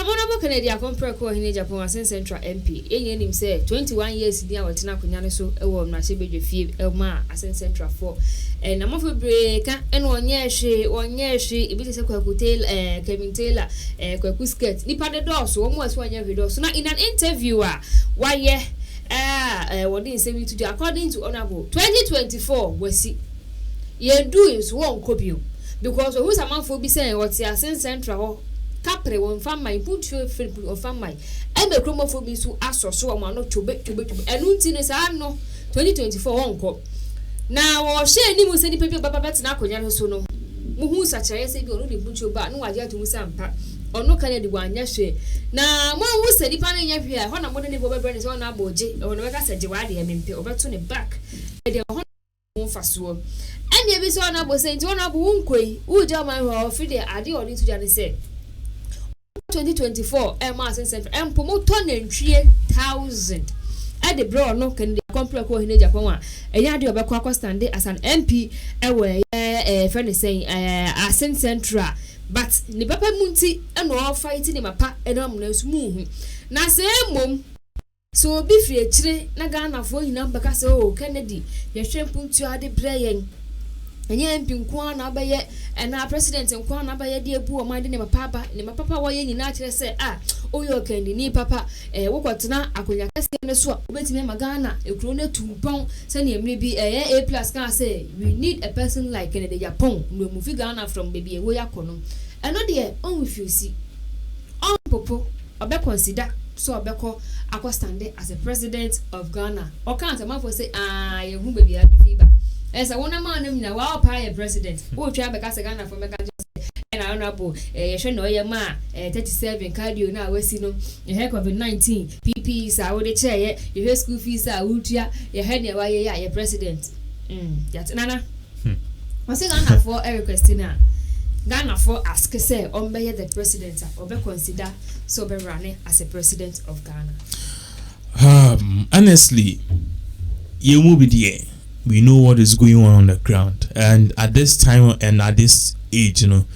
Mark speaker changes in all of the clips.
Speaker 1: Honorable Kennedy Agyapong ko hini Agyapong as Central MP. Enye nim say 21 years dia wetina akonya ne so e wo mrahye bedwefie e ma as Central 4. Na mafo breka ene onye hwe ebi se kwaku tail Kevin Taylor kwaku skirt nipa de doors wo mo aso onye hwe doors. Na in an interview why what did say me to do according to Honorable 2024 wasi ye do is one copy because who's a man for be saying what's ya Central Capre won fan my put you of fan my and the chromophobia so aso so ma no chobe enu nti ne sa no 2024 won ko na wo share ni mu se ni pepe baba betina akonya no so no mu hu sa kire se bi onu de put you ba no waje atu mu sampa onu kan de wanya hwe na mo hu se nipa na nya hwe a ho na mo de ne bo bebre ne so na aboje onu be ka se je wa de empe obeto ne back de ho mo faso ene bi so na bo se nti ona bo unkoi u jama ho fi de ade oni to jane se 2024 Emerson Central and promote nentwie 1000 at the bro no can the compare ko hine Agyapong a ya de obekwa stand as an MP we friend saying as Central but ni papa munti e no fight ni mapa e no na sumu na se mom so bi fie akire na Ghana fo hina baka se o Kennedy ye hwempuntu ade breyen enye MP nko na abaye na president nko na abaye de ebu o mande ne mapapa wo ye nyina akire se oyo Kennedy ni papa wokotena akonya kase ne so obetime magana ekuro na tumpon se ne emre bi A+ kan say we need a person like Kennedy Agyapong no move Ghana from baby we yakono eno de on refuse on popo obe consider so obeko akwa stand as a president of Ghana o kan se man for say ye hu baby abi fiba esa wona man no nyina wa opa ye president wo twa be ka se Ghana for meka and Honorable ye hwe no ye ma 37 cardio na wasi no ye COVID-19 PP sa wo de che ye school fees a wutua ye he ne wa ye president yat nana o se Ghana for request na Ghana for ask say on be the president or be consider so be running as a president of Ghana.
Speaker 2: Honestly, you move there. We know what is going on the ground, and at this time and at this age, you know,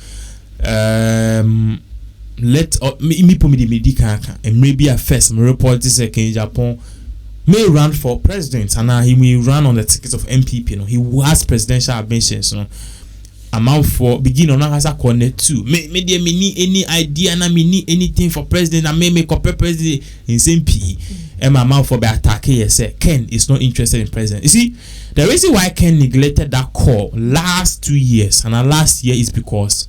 Speaker 2: let me put me the medical and maybe at first my report is Kennedy Agyapong may run for president, and he may run on the ticket of MPP. You know, he has presidential ambitions. You know, amount for begin on has a connect too. Me need any idea and me need anything for president. I may make up a president in same P. And my mouth for be attacking. Yes, Ken is not interested in president. You see, the reason why Ken neglected that call last 2 years and last year is because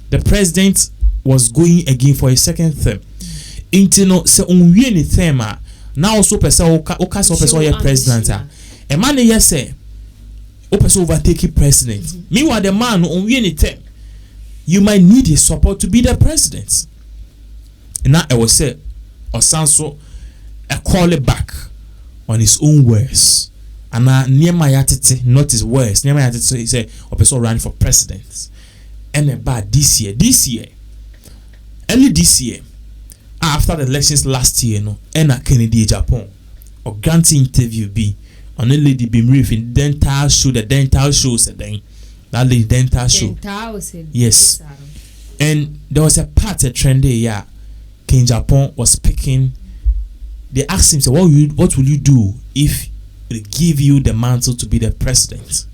Speaker 2: the president was going again for a second term. Into no se unwie ni thema now also person oka so person your president. A man yes say o person overtake president. Meanwhile the man unwie ni term. You might need his support to be the president. Now I will say Osanso a call it back on his own words. And near my attitude, not his words. Near my attitude, he said, "A person running for president." And about this year, early this year, after the elections last year, no, and Kennedy Agyapong or granting interview be on a lady be briefing dental show. The dental show said that lady dental show. Yes, and there was a part a trend there. Yeah, Kennedy Agyapong was speaking. They asked him, "So what will you do if they give you the mantle to be the president?"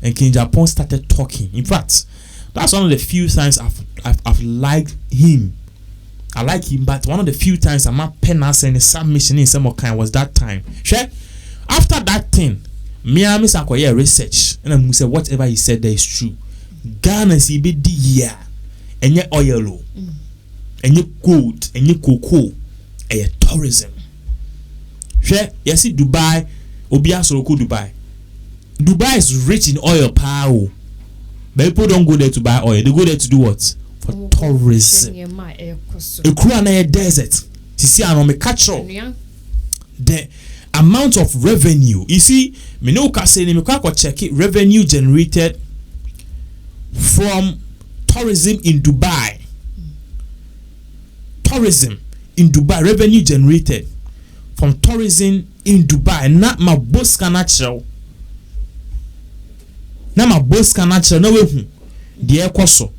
Speaker 2: And Kennedy Agyapong started talking. In fact, that's one of the few times I've liked him. I like him, but one of the few times I'm not penance and submission in some kind was that time. Sure. After that thing, Miami Sakoye research and I say whatever he said there is true. Ghana is a bit year and yet oil and yet gold and yet cocoa. Tourism. Sure, you see Dubai, Obia Soroku Dubai. Dubai is rich in oil power. But people don't go there to buy oil. They go there to do what? For tourism. A crew desert. You see, I'm a catcher. The amount of revenue. You see, me no can say me check it. Revenue generated from tourism in Dubai. Tourism in Dubai, revenue generated from tourism in Dubai. Not my boss can natural. Not my boss can natural. No way. The air coso.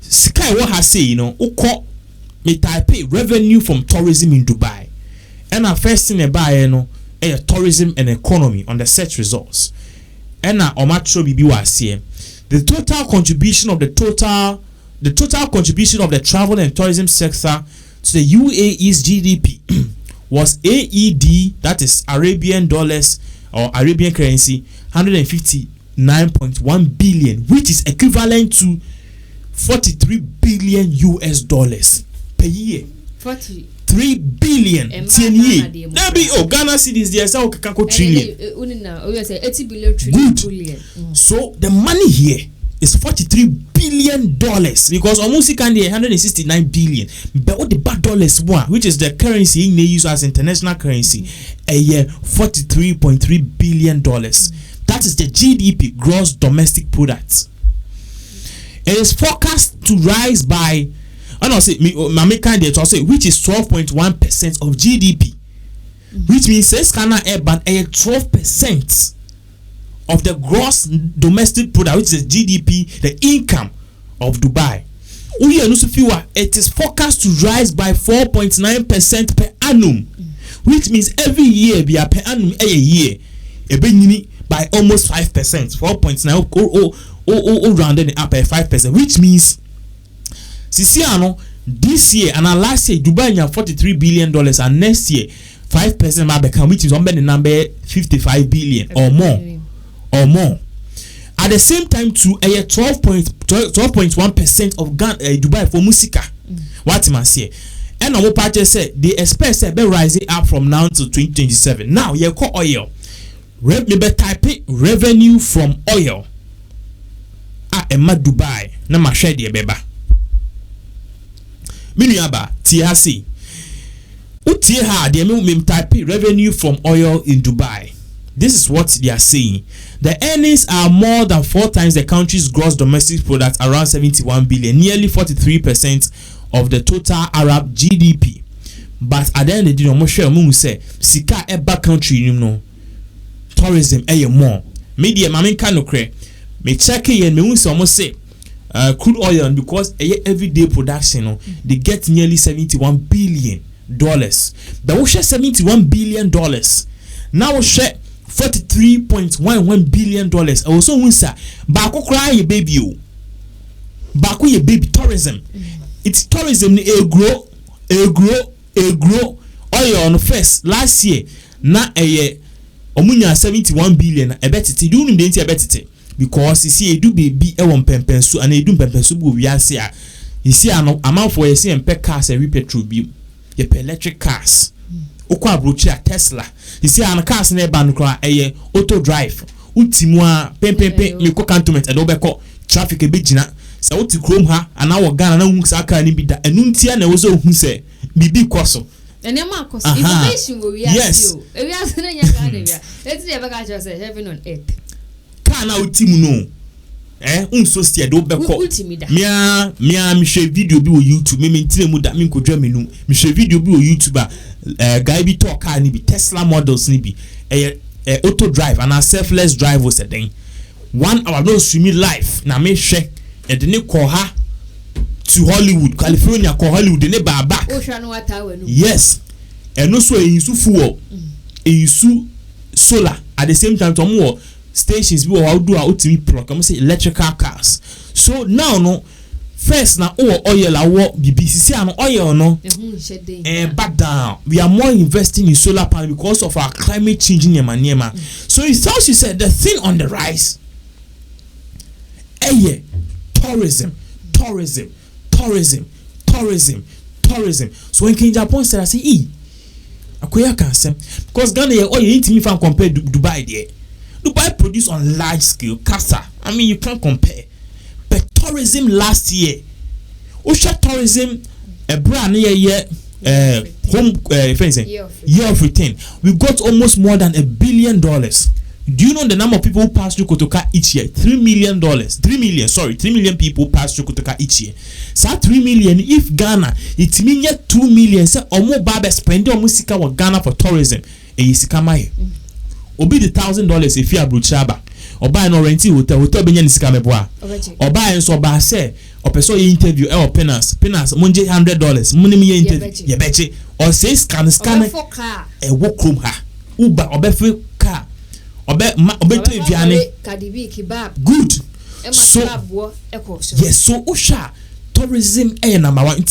Speaker 2: Sky what I say, you know, uko me type revenue from tourism in Dubai. And our first thing about no tourism and economy on the search results. And now omatro bibi was here. The total contribution of the travel and tourism sector to the UAE's GDP was AED, that is Arabian dollars or Arabian currency, 159.1 billion, which is equivalent to 43 billion US dollars per year. 3 billion 10 years. Maybe Ghana cedis there say kako trillion.
Speaker 1: 80 billion trillion.
Speaker 2: So the money here is 43 billion dollars because almost can be 169 billion. But what the bad dollars one, which is the currency they use as international currency, a year 43.3 billion dollars. That is the GDP, gross domestic product. It is forecast to rise by, I don't say, which is 12.1% of GDP, which means says Ghana about 12% of the gross domestic product, which is GDP, the income of Dubai. It is forecast to rise by 4.9% per annum, which means every year be per annum a year, by almost 5%, 4.9 rounded it up by 5%, which means this year and last year Dubai had $43 billion, and next year 5% might become, which is the number 55 billion or more. At the same time, to a 12.1% of Dubai for Musika. What am I say? And our party said they expect to be rising up from now to 2027. Now you call oil. Maybe type revenue from oil. Emma Dubai na mashare de beba. Minuaba TRC. Utie ha de me type revenue from oil in Dubai. This is what they are saying. The earnings are more than 4 times the country's gross domestic product, around 71 billion, nearly 43% of the total Arab GDP. But at the end of the day, I'm sure we say sika eba country you know. Tourism more. Media mamin kanokre. Me check it and me won't almost say crude oil, because everyday production they get nearly $71 billion. But we share $71 billion. Now we share $43.11 billion. Also we say bako cry ye baby o. Bako ye baby tourism. It's tourism a grow oil on first last year na omunya 71 billion ebetiti do nim denti ebetiti because you see edu baby e won pempensu and edu pempensu bu wi ase a you see amanfo ye see empe cars e petrol bi ye electric cars okwa abrochi a Tesla you see an cars na e ban kra eye auto drive utimu a pempen me ko cantonment e do be ko traffic e be gina se uti chrome ha ana wo Ghana na hu sa car ni bi da enu ntia na wo so hu se bibi koso.
Speaker 1: Information will be yes. We are saying let's never catch us heaven on earth.
Speaker 2: Can now team no. So steer do be call. Mia me share video bi on YouTube. Me maintain mu that me ko dwa me no. Me share video bi on YouTube guy bi talk car ni bi Tesla models ni bi. Auto drive and a selfless drive was a thing. 1 hour no streaming live. Na me share e de ne call her to Hollywood, California, Hollywood, they never back. Yes, and also a use fuel, a use solar at the same time. To more stations, we will do our ultimate plug. I'm say electrical cars. So now, no, first now, oil, our BBC, and oil, no, and back down. We are more investing in solar panel because of our climate changing Yema. So it's also said the thing on the rise. Tourism. So when Agyapong said, I say, akoya can say because Ghana you ain't me fan compare Dubai there. Dubai produce on large scale casa. I mean you can't compare. But tourism last year, Osha tourism a brand year home year of return. We got almost more than $1 billion. Do you know the number of people who pass through Kotoka each year? $3 million. 3 million people pass through Kotoka each year. So 3 million, if Ghana, it means 2 million. Say, omo babe spend on musika wa Ghana for tourism. Yisikamaye. Obi the $1,000 if you are bruchaba. Or buy no renting hotel benye nisika meboa. Or buy so ba say person interview Pinax monje $100 money me interview ye beche or say scan wo chrome ha uber obefe car obeto aviane good so yes so usha tourism number 1